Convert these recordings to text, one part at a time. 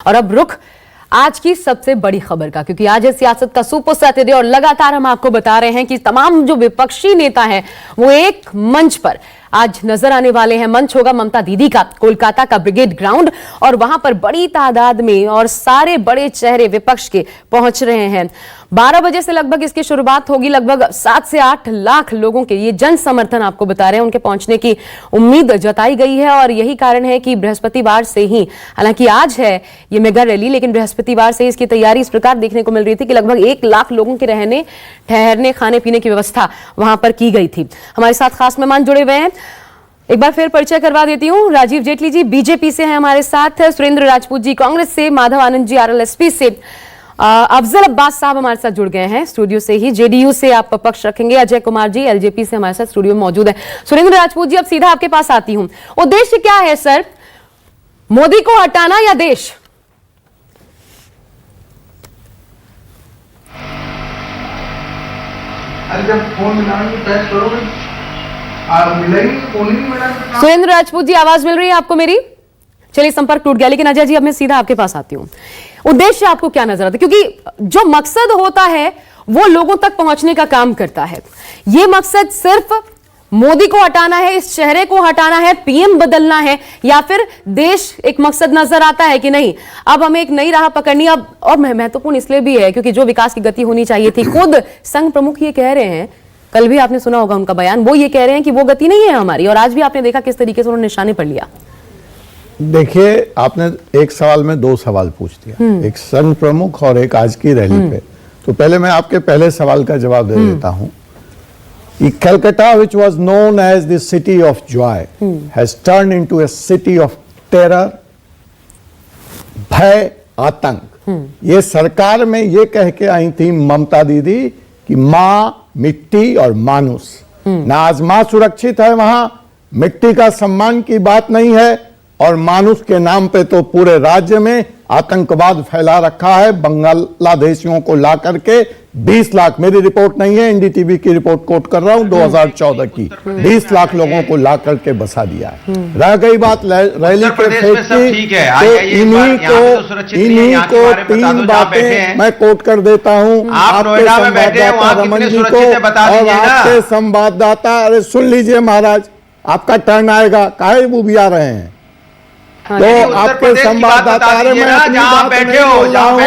और अब रुख आज की सबसे बड़ी खबर का, क्योंकि आज है सियासत का सुपर सैटरडे और लगातार हम आपको बता रहे हैं कि तमाम जो विपक्षी नेता हैं वो एक मंच पर आज नजर आने वाले हैं। मंच होगा ममता दीदी का, कोलकाता का ब्रिगेड ग्राउंड, और वहां पर बड़ी तादाद में और सारे बड़े चेहरे विपक्ष के पहुंच रहे हैं। 12 बजे से लगभग इसकी शुरुआत होगी। लगभग 7 से 8 लाख लोगों के ये जन समर्थन आपको बता रहे हैं, उनके पहुंचने की उम्मीद जताई गई है। और यही कारण है कि बृहस्पतिवार से ही, हालांकि आज है ये मेगा रैली, लेकिन बृहस्पतिवार से इसकी तैयारी इस प्रकार देखने को मिल रही थी कि लगभग 1 लाख लोगों के रहने, ठहरने, खाने पीने की व्यवस्था वहां पर की गई थी। हमारे साथ खास मेहमान जुड़े हुए हैं, एक बार फिर परिचय करवा देती हूँ। राजीव जेटली जी बीजेपी से हैं हमारे साथ, सुरेंद्र राजपूत जी कांग्रेस से, माधव आनंद जी आरएलएसपी से, अफजल अब्बास साहब हमारे साथ जुड़ गए हैं स्टूडियो से ही, जेडीयू से आप पक्ष रखेंगे, अजय कुमार जी एलजेपी से हमारे साथ स्टूडियो में मौजूद है। सुरेंद्र राजपूत जी, अब सीधा आपके पास आती हूं, उद्देश्य क्या है सर, मोदी को हटाना या देश? अरे जब फोन मिलाएंगे टेस्ट करोगे, आप मिलेंगे, फोन ही नहीं मिलाएंगे। सुरेंद्र राजपूत जी, आवाज मिल रही है आपको मेरी? चलिए, संपर्क टूट गया, लेकिन अजय जी अब मैं सीधा आपके पास आती हूं। उद्देश्य आपको क्या नजर आता है? क्योंकि जो मकसद होता है वो लोगों तक पहुंचने का काम करता है। ये मकसद सिर्फ मोदी को हटाना है, इस चेहरे को हटाना है, पीएम बदलना है, या फिर देश एक मकसद नजर आता है कि नहीं अब हमें एक नई राह पकड़नी। अब और महत्वपूर्ण इसलिए भी है क्योंकि जो विकास की गति होनी चाहिए थी, खुद संघ प्रमुख ये कह रहे हैं, कल भी आपने सुना होगा उनका बयान, वो ये कह रहे हैं कि वो गति नहीं है हमारी, और आज भी आपने देखा किस तरीके से उन्होंने निशाने पर लिया। देखिए, आपने एक सवाल में 2 सवाल पूछ दिया, एक संघ प्रमुख और एक आज की रैली पे। तो पहले मैं आपके पहले सवाल का जवाब दे देता हूं कि Calcutta, which was known as the city of joy, has turned into a city of terror, भय, आतंक। ये सरकार में ये कह के आई थी ममता दीदी कि मां, मिट्टी और मानुष, ना आज मां सुरक्षित है वहां, मिट्टी का सम्मान की बात नहीं है, और मानुष के नाम पे तो पूरे राज्य में आतंकवाद फैला रखा है। बांग्लादेशियों को ला करके 20 लाख, मेरी रिपोर्ट नहीं है, एनडीटीवी की रिपोर्ट कोट कर रहा हूं 2014 की, 20 लाख लोगों को ला करके बसा दिया है। रह गई बात रैली के फेंक की, तो इन्हीं को 3 बातें मैं कोट कर देता हूं आपके संवाददाता रमन जी को और आपके संवाददाता। अरे सुन लीजिए महाराज, आपका टर्न आएगा, काहे वो भी आ रहे हैं। तो आपके संवाददाता, मैं अपनी बात नहीं बोल रहा हूँ,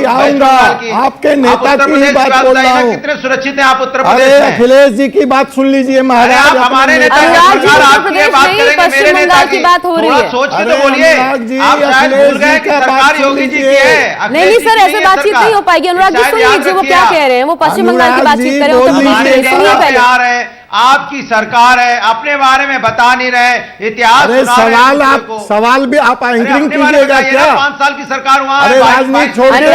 आऊंगा, आपके नेता की ही बात बोल रहा हूँ। कितने सुरक्षित हैं आप उत्तर प्रदेश अरे में? अखिलेश जी की बात सुन लीजिए महाराज, हमारे नेता की बात करेंगे, मेरे नेता की बात हो रही है, सोच के तो बोलिए। आप शायद भूल गए कि सरकार योगी जी की है। नहीं सर, ऐसे बातचीत नहीं हो पाएगी। अनुराग जी सुन लीजिए वो क्या कह रहे हैं, वो पश्चिम बंगाल की बातचीत कर रहे हैं। आपकी सरकार है, अपने बारे में बता नहीं रहे, इतिहास सवाल भी आप एंकरिंग कीजिएगा क्या? 5 साल की सरकार वहां है। राजनीति छोड़ के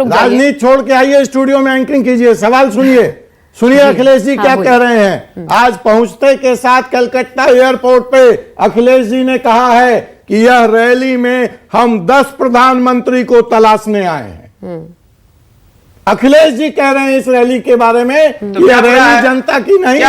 राजनीति छोड़ के आइए, स्टूडियो में एंकरिंग कीजिए, सवाल सुनिए अखिलेश जी क्या कह रहे हैं। आज पहुंचते के साथ कलकत्ता एयरपोर्ट पे अखिलेश जी ने कहा है कि यह रैली में हम 10 प्रधानमंत्री को तलाशने आए हैं। अखिलेश जी कह रहे हैं इस रैली के बारे में कि यह रैली जनता की नहीं है,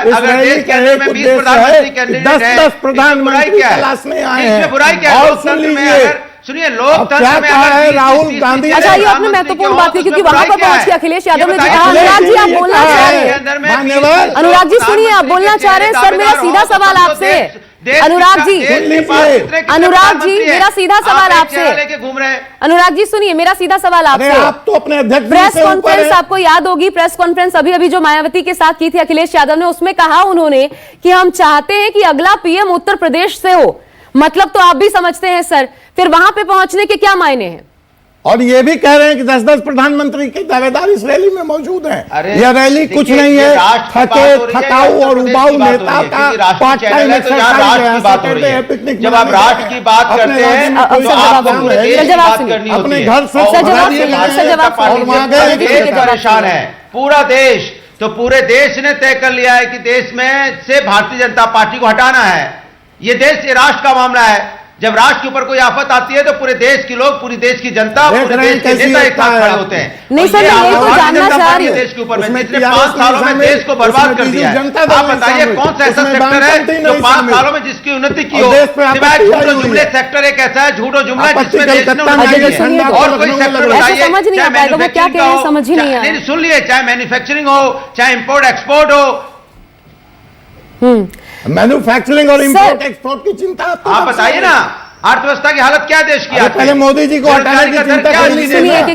इस रैली का एक उद्देश्य है कि 10 प्रधानमंत्री तलाशने आए हैं। और सुन लीजिए, लोकतंत्र में क्या है राहुल गांधी। अच्छा, ये आपने महत्वपूर्ण बात की, क्योंकि वहां पर पहुंच के अखिलेश यादव ने कहा। अनुराग जी आप बोलना चाह रहे हैं, अनुराग जी सुनिए, आप बोलना चाह रहे हैं। सर मेरा सीधा सवाल आपसे, अनुराग जी मेरा सीधा सवाल आपसे, अनुराग जी सुनिए, मेरा सीधा सवाल आपसे। आप तो अपने अध्यक्ष प्रेस कॉन्फ्रेंस आपको याद होगी, प्रेस कॉन्फ्रेंस अभी जो मायावती के साथ की थी अखिलेश यादव ने, उसमें कहा उन्होंने कि हम चाहते हैं कि अगला पीएम उत्तर प्रदेश से हो। मतलब तो आप भी समझते हैं सर, फिर वहां पे पहुंचने के क्या मायने हैं? और ये भी कह रहे हैं कि 10 प्रधानमंत्री के दावेदार इस रैली में मौजूद हैं। यह रैली कुछ नहीं है, थकाऊ और उबाऊ नेता का पार्ट टाइम एक्सरसाइज है। पिकनिक जब आप राष्ट्र की बात करते हैं तो आपको अपने घर से परेशान है पूरा देश। तो पूरे देश ने तय कर लिया है कि देश में से भारतीय जनता पार्टी को हटाना है। ये देश, ये राष्ट्र का मामला है। जब राष्ट्र के ऊपर कोई आफत आती है तो पूरे देश के लोग, पूरी देश की जनता, पूरे देश के नेता एक साथ खड़े होते हैं। नहीं सर, मैं ये तो जानना चाह रही हूँ देश के ऊपर जिसने 5 सालों में देश को बर्बाद कर दिया है। आप बताइए कौन सा ऐसा सेक्टर है जो 5 सालों में जिसकी उन्नति की हो, सिवाय झूठो जुमले सेक्टर एक ऐसा है झूठो जुमला जिसमें देश ने उन्नति की है। और कोई सेक्टर बताइए, समझ नहीं आता है वो क्या कह रहे हैं, समझ ही नहीं आ रहा। सुन लिए, चाहे मैन्युफैक्चरिंग हो, चाहे इंपोर्ट एक्सपोर्ट हो, मैन्युफैक्चरिंग और इंपोर्ट एक्सपोर्ट की चिंता आप बताइए ना, अर्थव्यवस्था की हालत क्या देश की? पहले मोदी जी को हटाने की चिंता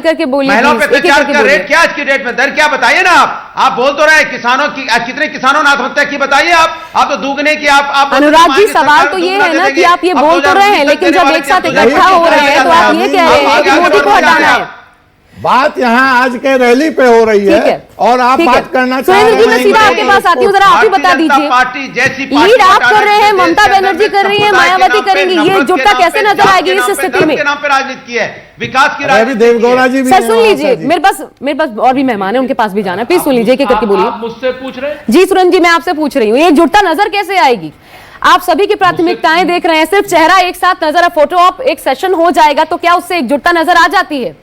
करके बोलिए, महिलाओं पे अत्याचार का रेट क्या आज की डेट में, दर क्या बताइए ना। आप बोल तो रहे किसानों की, कितने किसानों ने आत्महत्या की बताइए। आप तो दुगने की आप अनुराग जी, सवाल तो ये है ना कि आप ये बोल तो रहे हैं, लेकिन जब एक साथ इकट्ठा हो रहे हैं तो आप ये कह रहे हैं कि मोदी को हटाना है। बात यहाँ आज के रैली पे हो रही है और आप बात करना चाह रहे हैं। मैं सीधा आपके पास आती हूँ, जरा आप ही बता दीजिए, पार्टी जैसी लीड आप कर रहे हैं, ममता बनर्जी कर रही है, मायावती करेंगी, ये जुटता कैसे नजर आएगी इस स्थिति में? नाम पे राजनीति की है, विकास की राजनीति। देवगौड़ा जी भी सर सुन लीजिए, मेरे पास और भी मेहमान है, उनके पास भी जाना है, प्लीज सुन लीजिए, क्या करके बोलिए। मुझसे पूछ रहे हैं? जी सुरन जी, मैं आपसे पूछ रही हूँ, ये जुटता नजर कैसे आएगी? आप सभी की प्राथमिकताएं देख रहे हैं, सिर्फ चेहरा एक साथ नजर, फोटो ऑप एक सेशन हो जाएगा तो क्या उससे एकजुटता नजर आ जाती है?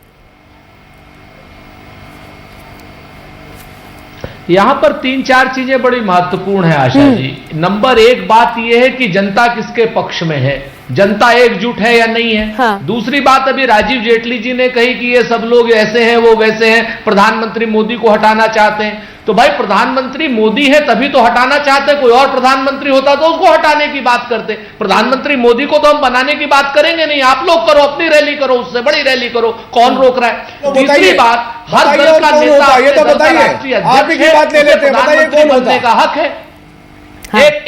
यहां पर 3-4 चीजें बड़ी महत्वपूर्ण है आशा जी। नंबर 1 बात यह है कि जनता किसके पक्ष में है, जनता एकजुट है या नहीं है। हाँ। दूसरी बात, अभी राजीव जेटली जी ने कही कि ये सब लोग ऐसे हैं वो वैसे हैं, प्रधानमंत्री मोदी को हटाना चाहते हैं। तो भाई प्रधानमंत्री मोदी है तभी तो हटाना चाहते, कोई और प्रधानमंत्री होता तो उसको हटाने की बात करते। प्रधानमंत्री मोदी को तो हम बनाने की बात करेंगे नहीं, आप लोग करो, अपनी रैली करो, उससे बड़ी रैली करो, कौन रोक रहा है। तीसरी बात, हर दल का नेता, ये तो बताइए, आप ही की बात ले लेते हैं, बताइए कौन बनने का हक है।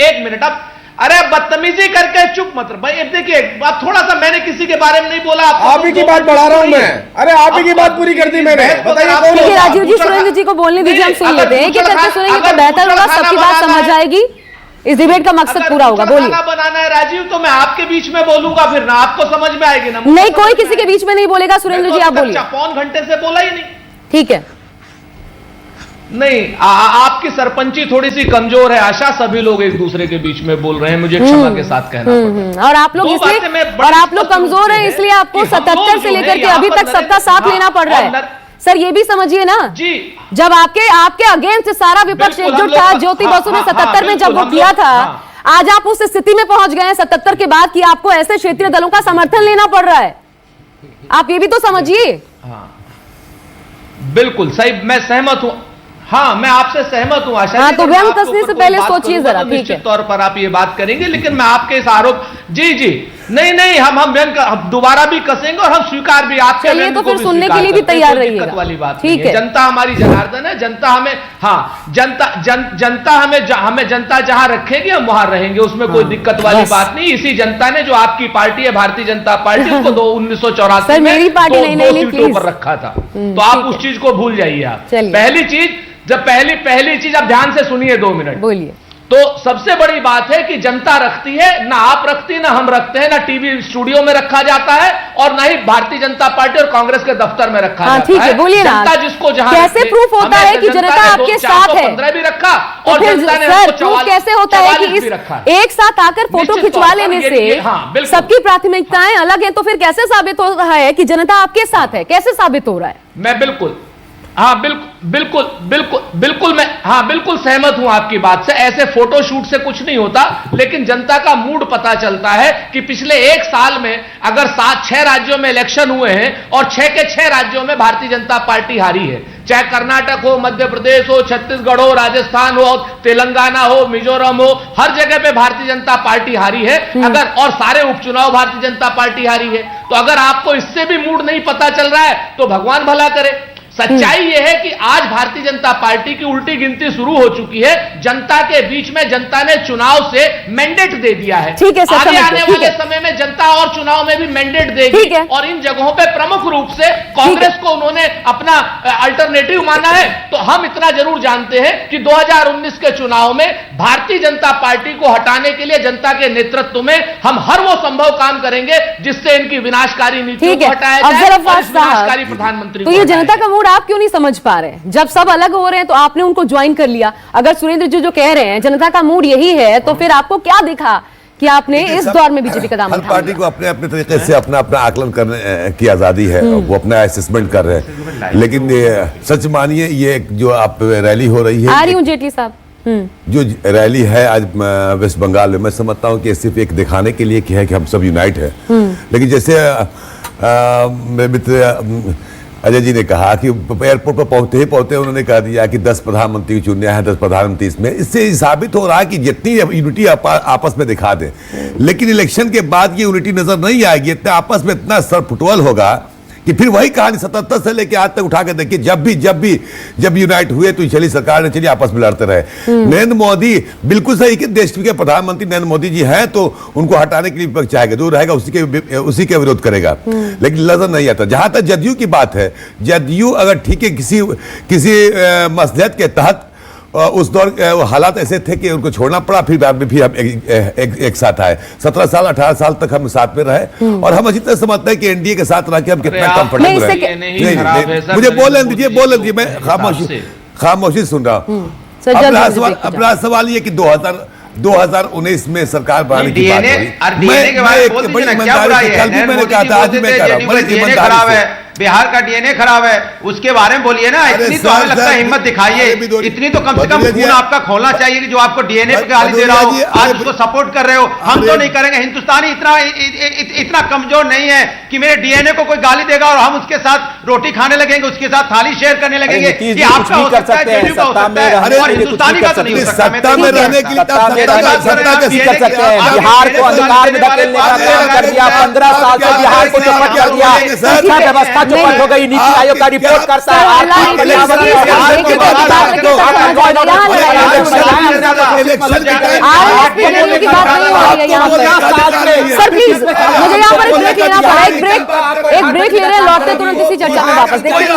एक मिनट, अब अरे बदतमीजी करके चुप मत भाई। देखिए आप थोड़ा सा, मैंने किसी के बारे में नहीं बोला, आप ही की बात बढ़ा रहा हूं मैं। अरे आप ही की बात पूरी कर दी मैंने, बताइए कौन? राजीव जी, सुरेंद्र जी को बोलने दीजिए, हम सुन लेते हैं, एक एक करके सुनेंगे तो बेहतर होगा, सबकी बात समझ आएगी, इस डिबेट का मकसद पूरा होगा। बोलिए। बनाना है राजीव, तो मैं आपके बीच में बोलूंगा, फिर ना आपको समझ में आएगी ना। नहीं, कोई किसी के बीच में नहीं बोलेगा। सुरेंद्र जी आप बोलिए। पौन घंटे से बोला ही नहीं। ठीक है। नहीं, आपकी सरपंची थोड़ी सी कमजोर है आशा, सभी लोग एक दूसरे के बीच में बोल रहे हैं, मुझे क्षमा के साथ कहना पड़ता। और आप लोग इसलिए, और आप लोग कमजोर हैं इसलिए आपको 77 से लेकर के अभी तक सबका साथ लेना पड़ रहा है। सर ये भी समझिए ना जी, जब आपके अगेंस्ट सारा विपक्ष एकजुट था, ज्योति बसु ने 77 में जब वो किया था, आज आप उस स्थिति में पहुंच गए हैं 77 के बाद कि आपको ऐसे क्षेत्रीय दलों का समर्थन लेना पड़ रहा है। आप ये भी तो समझिए। बिल्कुल सही, मैं सहमत हूं। हाँ, मैं आपसे सहमत हूं आशा। हाँ, तो व्यंग कसने से पहले सोचिए जरा, ठीक है? निश्चित तौर पर आप ये बात करेंगे, लेकिन मैं आपके इस आरोप, जी नहीं, हम व्यंग दोबारा भी कसेंगे और हम स्वीकार भी आपके चलिए, तो फिर सुनने के लिए भी तैयार रहिएगा। वाली बात ठीक है। जनता हमारी जनार्दन है, जनता हमें, हाँ जनता हमें जनता जहां रखेगी हम वहां रहेंगे, उसमें कोई दिक्कत वाली बात नहीं। इसी जनता ने जो आपकी पार्टी है भारतीय जनता पार्टी, उसको 1984 में मेरी पार्टी दो सीटों पर रखा था, तो आप उस चीज को भूल जाइए। आप पहली चीज, जब पहली चीज आप ध्यान से सुनिए, 2 मिनट बोलिए। तो सबसे बड़ी बात है कि जनता रखती है, ना आप रखती है, ना हम रखते हैं, ना टीवी स्टूडियो में रखा जाता है, और ना ही भारतीय जनता पार्टी और कांग्रेस के दफ्तर में रखा जाता ठीक है, बोलिए ना। जनता जिसको जहां कैसे प्रूफ होता है कि जनता आपके साथ है? 15 भी रखा, तो और फिर जनता ने सर प्रूफ कैसे होता है कि इस एक साथ आकर फोटो खिंचवा लेने से सबकी प्राथमिकताएं अलग हैं, तो फिर कैसे साबित हो रहा है कि जनता आपके साथ है? कैसे साबित हो रहा है? मैं बिल्कुल सहमत हूं आपकी बात से। ऐसे फोटो शूट से कुछ नहीं होता, लेकिन जनता का मूड पता चलता है कि पिछले 1 साल में अगर 7-6 राज्यों में इलेक्शन हुए हैं और 6 के 6 राज्यों में भारतीय जनता पार्टी हारी है, चाहे कर्नाटक हो, मध्य प्रदेश हो, छत्तीसगढ़ हो, राजस्थान हो, तेलंगाना हो, मिजोरम हो, हर जगह पे भारतीय जनता पार्टी हारी है। अगर, और सारे उपचुनाव भारतीय जनता पार्टी हारी है, तो अगर आपको इससे भी मूड नहीं पता चल रहा है तो भगवान भला करे। सच्चाई यह है कि आज भारतीय जनता पार्टी की उल्टी गिनती शुरू हो चुकी है। जनता के बीच में जनता ने चुनाव से मैंडेट दे दिया है। ठीक है सर, आगे आने वाले समय में जनता और चुनाव में भी मैंडेट देगी, और इन जगहों पे प्रमुख रूप से कांग्रेस को उन्होंने अपना अल्टरनेटिव माना है। तो हम इतना जरूर जानते हैं कि 2019 के चुनाव में भारतीय जनता पार्टी को हटाने के लिए जनता के नेतृत्व में हम हर वो संभव काम करेंगे जिससे इनकी विनाशकारी नीतियों को हटाया जाए, विनाशकारी प्रधानमंत्री। तो ये जनता का आप क्यों नहीं समझ पा रहे हैं? जब सब अलग हो रहे हैं तो आपने उनको ज्वाइन कर लिया। अगर सुरेंद्र जी जो कह रहे हैं जनता का मूड यही है, तो फिर आपको क्या दिखा कि आपने इस दौर में बीजेपी का दामन हर थामा पार्टी को अपने अपने तरीके से अपना अपना आकलन करने की आजादी है, वो अपना असेसमेंट कर रहे हैं। लेकिन सच मानिए ये जो आप रैली हो रही आ है, रही हूँ जेटली साहब। जो रैली है आज वेस्ट बंगाल में, मैं समझता हूँ कि सिर्फ एक दिखाने के लिए कि है कि हम सब यूनाइट है। लेकिन जैसे मेरे मित्र अजय जी ने कहा कि एयरपोर्ट पर पहुंचते उन्होंने कह दिया कि 10 प्रधानमंत्री चुनने हैं, 10 प्रधानमंत्री इसमें। इससे साबित हो रहा है कि जितनी यूनिटी आपस में दिखा दें, लेकिन इलेक्शन के बाद ये यूनिटी नजर नहीं आएगी। इतना आपस में इतना सर फुटबॉल होगा कि फिर वही कहानी 77 से लेकर आज तक उठा के देखिए, जब यूनाइट हुए तो चली सरकार ने, चलिए आपस में लड़ते रहे। नरेंद्र मोदी बिल्कुल सही कि देश के प्रधानमंत्री नरेंद्र मोदी जी हैं, तो उनको हटाने के लिए विपक्ष चाहेगा, जो रहेगा उसी के विरोध करेगा। लेकिन नजर नहीं आता। जहां तक जदयू की बात है, जदयू अगर ठीक है किसी मसलहत के तहत उस दौर हालात ऐसे थे कि उनको छोड़ना पड़ा, फिर बाद में फिर हम एक साथ आए। 17 साल 18 साल तक हम साथ में रहे और हम अच्छी तरह समझते हैं कि एनडीए के साथ रह के हम कितना कंफर्टेबल रहे। मुझे बोलने दीजिए, मैं खामोशी सुन रहा हूँ। अपना सवाल ये कि 2019 में सरकार बनाने की बात हो रही। कल भी मैंने कहा था, आज भी मैं कह रहा हूँ, ईमानदारी से बिहार का डीएनए खराब है, उसके बारे में बोलिए ना। इतनी तो हमें लगता है हिम्मत दिखाइए, इतनी तो कम से कम खून आपका खोलना चाहिए कि जो आपको डीएनए पे गाली दे रहा हो, आज उसको सपोर्ट कर रहे हो। हम तो नहीं करेंगे। हिंदुस्तानी इतना कमजोर नहीं है कि मेरे डीएनए को कोई गाली देगा और हम उसके साथ रोटी खाने लगेंगे, उसके साथ थाली शेयर करने लगेंगे। ये आपका हो सकता है, जेडीयू का हो सकता है, और हिंदुस्तानी का तो नहीं हो सकता। सत्ता में रहने के लिए बिहार को अंधकार में धकेलने का प्रयास कर दिया। 15 साल से बिहार को चौपट कर दिया, शिक्षा व्यवस्था चौपट हो गई। नीति आयोग का रिपोर्ट करता है सर प्लीज, मुझे यहाँ पर एक ब्रेक लेना पड़ा। एक ब्रेक ले रहे हैं, लौटते तुरंत इसी चर्चा में वापस। देखते हैं